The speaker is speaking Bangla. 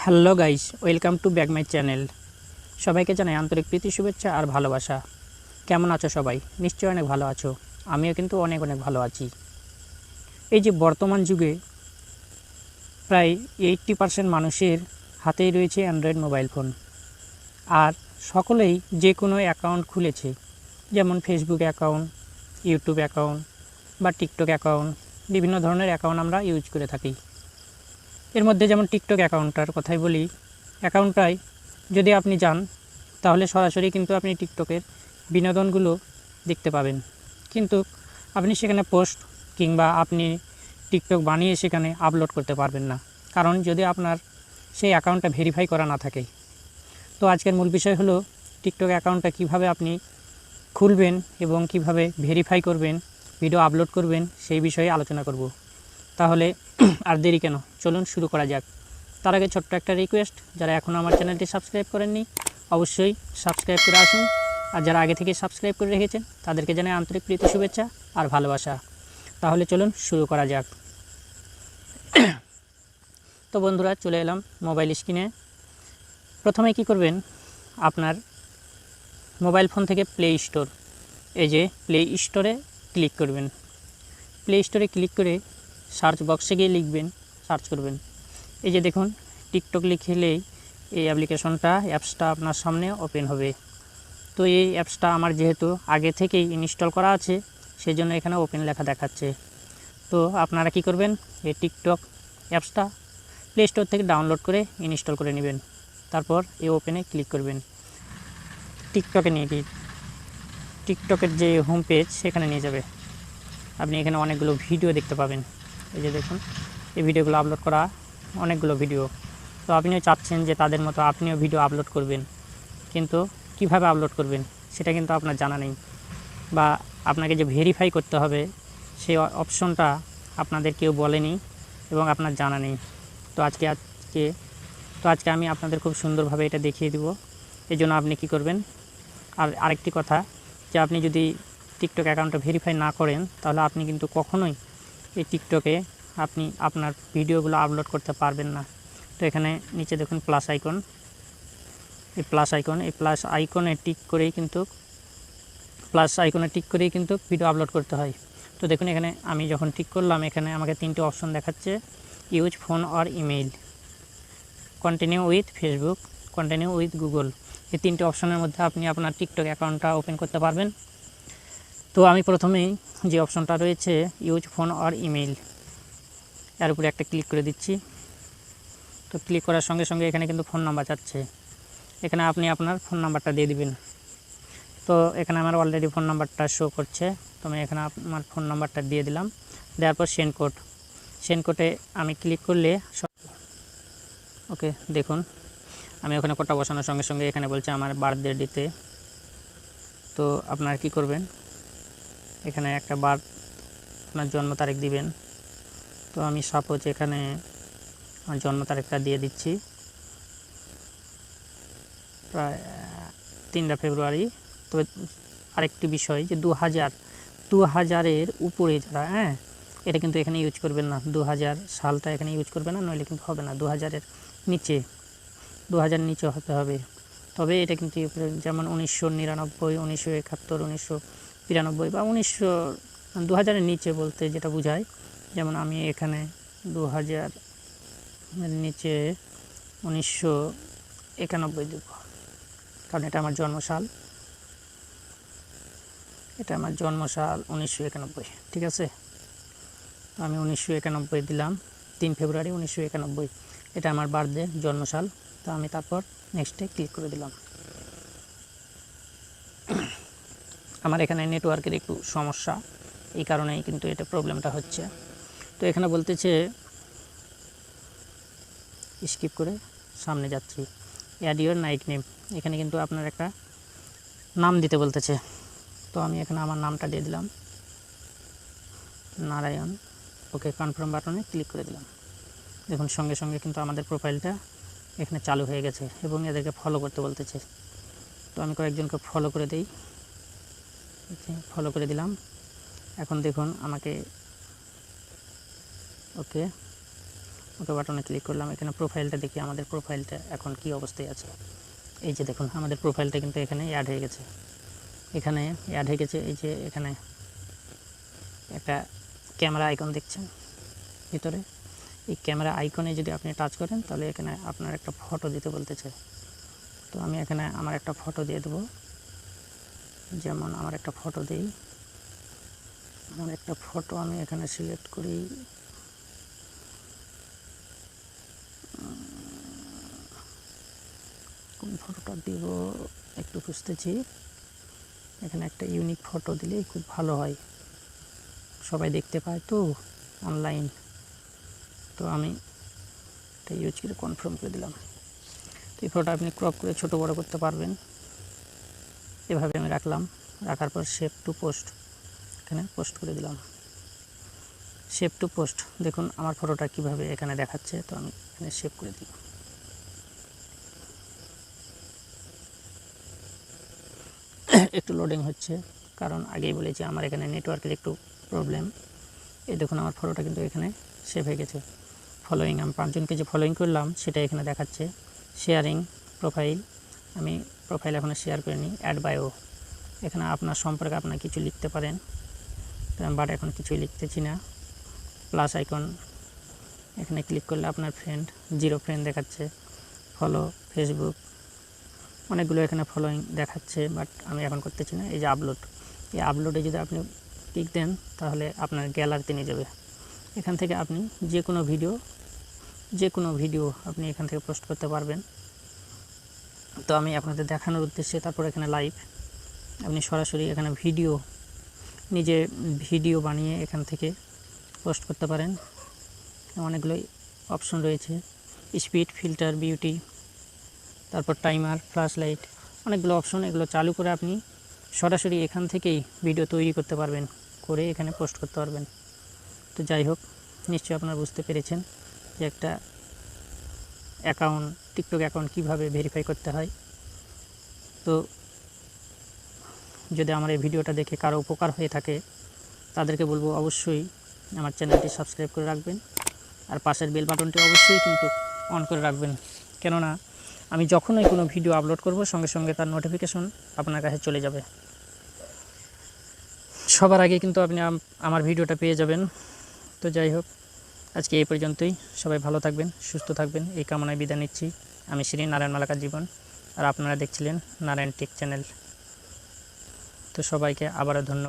Hello guys, welcome to back my channel. সবাইকে জানাই আন্তরিক প্রীতি, শুভেচ্ছা আর ভালোবাসা। কেমন আছো সবাই? নিশ্চয়ই অনেক ভালো আছো। আমিও কিন্তু অনেক ভালো আছি। এই যে বর্তমান যুগে প্রায় 80% মানুষের হাতেই রয়েছে অ্যান্ড্রয়েড মোবাইল ফোন, আর সকলেই যে কোনো অ্যাকাউন্ট খুলেছে, যেমন ফেসবুক অ্যাকাউন্ট, ইউটিউব অ্যাকাউন্ট বা টিকটক অ্যাকাউন্ট। বিভিন্ন ধরনের অ্যাকাউন্ট আমরা ইউজ করে থাকি। এর মধ্যে যেমন টিকটক অ্যাকাউন্টটার কথাই বলি। অ্যাকাউন্টটায় যদি আপনি যান, তাহলে সরাসরি কিন্তু আপনি টিকটকের বিনোদনগুলো দেখতে পাবেন, কিন্তু আপনি সেখানে পোস্ট কিংবা আপনি টিকটক বানিয়ে সেখানে আপলোড করতে পারবেন না, কারণ যদি আপনার সেই অ্যাকাউন্টটা ভেরিফাই করা না থাকে। তো আজকের মূল বিষয় হলো টিকটক অ্যাকাউন্টটা কিভাবে আপনি খুলবেন এবং কিভাবে ভেরিফাই করবেন, ভিডিও আপলোড করবেন, সেই বিষয়ে আলোচনা করব। তাহলে আর দেরি কেন, চলুন শুরু করা যাক। তার আগে ছোট্ট একটা রিকোয়েস্ট, যারা এখনও আমার চ্যানেলটি সাবস্ক্রাইব করেননি অবশ্যই সাবস্ক্রাইব করে আসুন, আর যারা আগে থেকে সাবস্ক্রাইব করে রেখেছেন তাদেরকে জানাই আন্তরিক প্রীতি, শুভেচ্ছা আর ভালোবাসা। তাহলে চলুন শুরু করা যাক। তো বন্ধুরা, চলে এলাম মোবাইল স্ক্রিনে। প্রথমে কি করবেন, আপনার মোবাইল ফোন থেকে প্লে স্টোর, এই যে প্লে স্টোরে ক্লিক করবেন। প্লে স্টোরে ক্লিক করে সার্চ বক্সে গিয়ে লিখবেন, সার্চ করবেন। এই যে দেখুন, টিকটক লিখলেই এই অ্যাপসটা আপনার সামনে ওপেন হবে। তো এই অ্যাপসটা আমার যেহেতু আগে থেকেই ইনস্টল করা আছে, সেই জন্য এখানে ওপেন লেখা দেখাচ্ছে। তো আপনারা কি করবেন, এই টিকটক অ্যাপসটা প্লে স্টোর থেকে ডাউনলোড করে ইনস্টল করে নেবেন। তারপর এই ওপেনে ক্লিক করবেন। টিকটকে নিয়ে গিয়ে টিকটকের যে হোম পেজ সেখানে নিয়ে যাবে। আপনি এখানে অনেকগুলো ভিডিও দেখতে পাবেন। এই যে দেখুন, এই ভিডিওগুলো আপলোড করা অনেকগুলো ভিডিও। তো আপনিও চাচ্ছেন যে তাদের মতো আপনিও ভিডিও আপলোড করবেন, কিন্তু কিভাবে আপলোড করবেন সেটা কিন্তু আপনার জানা নেই, বা আপনাকে যে ভেরিফাই করতে হবে সেই অপশনটা আপনাদের কেউ বলেনি এবং আপনার জানা নেই। তো আজকে আমি আপনাদের খুব সুন্দরভাবে এটা দেখিয়ে দিব। এই জন্য আপনি কি করবেন, আর আরেকটি কথা, যে আপনি যদি টিকটক অ্যাকাউন্টটা ভেরিফাই না করেন, তাহলে আপনি কিন্তু কখনোই এই টিকটকে আপনি আপনার ভিডিওগুলো আপলোড করতে পারবেন না। তো এখানে নিচে দেখুন প্লাস আইকন, এই প্লাস আইকনে টিক করেই কিন্তু ভিডিও আপলোড করতে হয়। তো দেখুন, এখানে আমি যখন টিক করলাম, এখানে আমাকে 3টে অপশন দেখাচ্ছে: use phone or email, continue with Facebook, continue with Google. এই 3টে অপশনের মধ্যে আপনি আপনার টিকটক অ্যাকাউন্টটা ওপেন করতে পারবেন। তো আমি প্রথমেই যে অপশনটা রয়েছে ইউজ ফোন অর ইমেইল, এর উপরে একটা ক্লিক করে দিচ্ছি। তো ক্লিক করার সঙ্গে সঙ্গে এখানে কিন্তু ফোন নাম্বার চাচ্ছে, এখানে আপনি আপনার ফোন নাম্বারটা দিয়ে দিবেন। তো এখানে আমার অলরেডি ফোন নাম্বারটা শো করছে, তো আমি এখানে আমার ফোন নাম্বারটা দিয়ে দিলাম। দেওয়ার পর সেন্ড কোডে আমি ক্লিক করলে ওকে, দেখুন আমি ওখানে কোডটা বসানোর সঙ্গে সঙ্গে এখানে বলছে আমার বার্থডে দিতে। তো আপনারা কি করবেন, এখানে একটা আপনার জন্ম তারিখ দিবেন। তো আমি সাপোজ এখানে আমার জন্ম তারিখটা দিয়ে দিচ্ছি, প্রায় 3 ফেব্রুয়ারি। তবে আরেকটি বিষয়, যে 2000-এর উপরে যারা, এটা কিন্তু এখানে ইউজ করবেন না। 2000 সালটা এখানে ইউজ করবে না, নইলে কিন্তু হবে না। 2000-এর নিচে, 2000 নিচে হতে হবে। তবে এটা কিন্তু যেমন 1999, 1971, 1992 বা 2000-এর নিচে বলতে যেটা বোঝায়, যেমন আমি এখানে 2000-এর নিচে 1991 দেব, কারণ এটা আমার জন্মসাল। 1991, ঠিক আছে। আমি 1991 দিলাম, 3 ফেব্রুয়ারি 1991, এটা আমার বার্থডে, জন্মসাল। তো আমি তারপর নেক্সটে ক্লিক করে দিলাম। আমার এখানে নেটওয়ার্কের একটু সমস্যা, এই কারণেই কিন্তু এটা প্রবলেমটা হচ্ছে। তো এখানে বলতেছে, স্কিপ করে সামনে যাচ্ছি, অ্যাড ইউর নাইক নেম। এখানে কিন্তু আপনার একটা নাম দিতে বলতেছে। তো আমি এখানে আমার নামটা দিয়ে দিলাম, নারায়ণ। ওকে, কনফার্ম বাটনে ক্লিক করে দিলাম। দেখুন সঙ্গে সঙ্গে কিন্তু আমাদের প্রোফাইলটা এখানে চালু হয়ে গেছে এবং এদেরকে ফলো করতে বলতেছে। তো আমি কয়েকজনকে ফলো করে দিই, ফলো করে দিলাম। এখন দেখুন আমাকে, ওকে, ওকে বাটনে ক্লিক করলাম। এখানে প্রোফাইলটা দেখি আমাদের প্রোফাইলটা এখন কি অবস্থায় আছে। এই যে দেখুন আমাদের প্রোফাইলটা কিন্তু এখানে অ্যাড হয়ে গেছে। এখানে অ্যাড হয়ে গেছে। এই যে এখানে একটা ক্যামেরা আইকন দেখছেন ভিতরে, এই ক্যামেরা আইকনে যদি আপনি টাচ করেন তাহলে এখানে আপনার একটা ফটো দিতে বলতেছে। তো আমি এখানে আমার একটা ফটো দিয়ে দেবো। যেমন আমার একটা ফটো দিই, আমার একটা ফটো আমি এখানে সিলেক্ট করি। কোন ফটোটা দিব একটু খুঁজতেছি। এখানে একটা ইউনিক ফটো দিলেই খুব ভালো হয়, সবাই দেখতে পায় তো অনলাইন। তো আমি এটা ইউজ করে কনফার্ম করে দিলাম। তো এই ফটোটা আপনি ক্রপ করে ছোটো বড়ো করতে পারবেন। এভাবে আমি রাখলাম। রাখার পর সেভ টু পোস্ট, এখানে পোস্ট করে দিলাম। সেভ টু পোস্ট, দেখুন আমার ফটোটা কিভাবে এখানে দেখাচ্ছে। তো আমি এখানে সেভ করে দিলাম। একটু লোডিং হচ্ছে, কারণ আগেই বলেছি আমার এখানে নেটওয়ার্কের একটু প্রবলেম। এই দেখুন আমার ফটোটা কিন্তু এখানে সেভ হয়ে গেছে। ফলোয়িং, আমি 5 জনকে যে ফলোয়িং করলাম সেটা এখানে দেখাচ্ছে। শেয়ারিং প্রোফাইল, আমি প্রোফাইল এখনো শেয়ার করিনি। অ্যাড বায়ো, এখানে আপনার সম্পর্কে আপনার কিছু লিখতে পারেন, বাট এখন কিছুই লিখতেছি না। প্লাস আইকন, এখানে ক্লিক করলে আপনার ফ্রেন্ড, 0 ফ্রেন্ড দেখাচ্ছে। ফলো ফেসবুক, অনেকগুলো এখানে ফলোয়িং দেখাচ্ছে, বাট আমি এখন করতেছি না। এই যে আপলোড, এই আপলোডে যদি আপনি ক্লিক দেন তাহলে আপনার গ্যালারিতে নিয়ে যাবে। এখান থেকে আপনি যে কোনো ভিডিও আপনি এখান থেকে পোস্ট করতে পারবেন। তো আমি আপনাদের দেখানোর উদ্দেশ্যে তারপর এখানে লাইভ, আপনি সরাসরি এখানে নিজে ভিডিও বানিয়ে এখান থেকে পোস্ট করতে পারেন। অনেকগুলো অপশন রয়েছে, স্পিড, ফিল্টার, বিউটি, তারপর টাইমার, ফ্ল্যাশ লাইট, অনেকগুলো অপশন। এগুলো চালু করে আপনি সরাসরি এখান থেকেই ভিডিও তৈরি করতে পারবেন, করে এখানে পোস্ট করতে পারবেন। তো যাই হোক, নিশ্চয়ই আপনারা বুঝতে পেরেছেন যে একটা টিকটক অ্যাকাউন্ট কীভাবে ভেরিফাই করতে হয়। তো যদি আমার এই ভিডিওটা দেখে কারো উপকার হয়ে থাকে তাদেরকে বলবো অবশ্যই আমার চ্যানেলটি সাবস্ক্রাইব করে রাখবেন, আর পাশের বেল বাটনটি অবশ্যই কিন্তু অন করে রাখবেন। কেননা আমি যখনই কোনো ভিডিও আপলোড করব সঙ্গে সঙ্গে তার নোটিফিকেশন আপনার কাছে চলে যাবে। সবার আগে কিন্তু আপনি আমার ভিডিওটা পেয়ে যাবেন। তো যাই হোক, আজকে এই পর্যন্তই। সবাই ভালো থাকবেন, সুস্থ থাকবেন, এই কামনায় বিদায় নিচ্ছি। আমি শ্রী নারায়ণ মালাকার জীবন, আর আপনারা দেখছিলেন নারায়ণ টেক চ্যানেল। তো সবাইকে আবারও ধন্যবাদ।